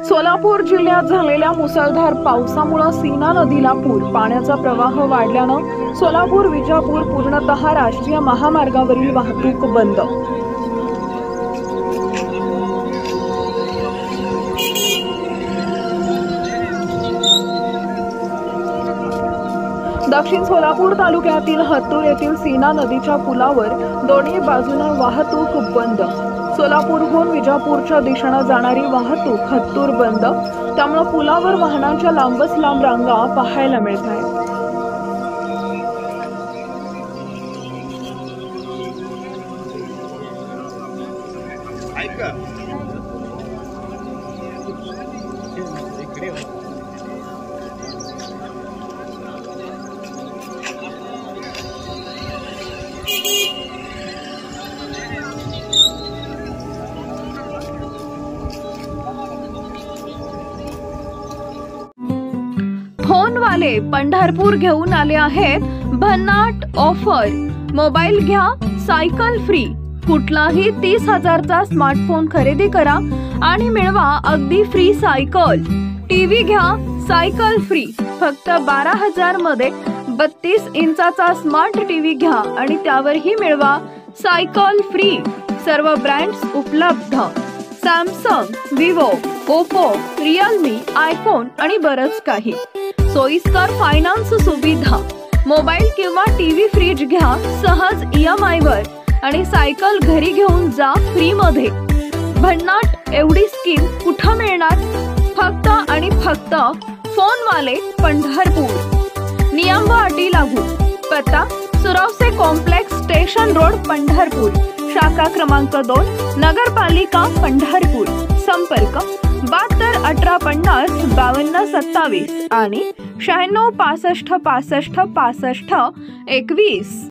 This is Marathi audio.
सोलापूर जिल्ह्यात झालेल्या मुसळधार पावसामुळे सीना नदीला पूर, पाण्याचा प्रवाह वाढल्यानं सोलापूर विजापूर पूर्णतः राष्ट्रीय महामार्गावरील वाहतूक बंद। दक्षिण सोलापूर तालुक्यातील हत्तूर येथील सीना नदीच्या पुलावर दोन्ही बाजूने वाहतूक बंद। सोलापूरहून विजापूरच्या दिशेने जाणारी वाहतूक हत्तूर बंद, त्यामुळे पुलावर वाहनांच्या लांबच लांब रांगा पाहायला मिळत आहेत। फोनवाले पंढरपूर घेऊन आले आहेत भन्नाट ऑफर। मोबाईल घ्या सायकल फ्री। कुठलाही 30,000चा स्मार्टफोन खरेदी करा आणि मिळवा अगदी फ्री सायकल। टीव्ही घ्या सायकल फ्री। फक्त 12,000 मध्ये 32 इंचाचा स्मार्ट टीव्ही घ्या आणि त्यावरही मिळवा सायकल फ्री। सर्व ब्रँड्स उपलब्ध, Samsung, Vivo, Oppo, Realme, iPhone आणि बरंच काही। सोयीस्कर फायनान्स सुविधा। मोबाईल किंवा टीव्ही फ्रीज घ्या सहज EMI वर आणि सायकल घरी घेऊन जा फ्री मध्ये। भन्नाट एवढी स्कीम कुठं मिळणार? फक्त आणि फक्त फोनवाले पंढरपूर। नियम व अटी लागू। पत्ता सुरावसे कॉम्प्लेक्स, स्टेशन रोड, पंढरपूर। शाखा क्रमांक 2, नगरपालिका पंढरपूर। संपर्क 72 1850 52 27 आणि 96 65 65 65 21।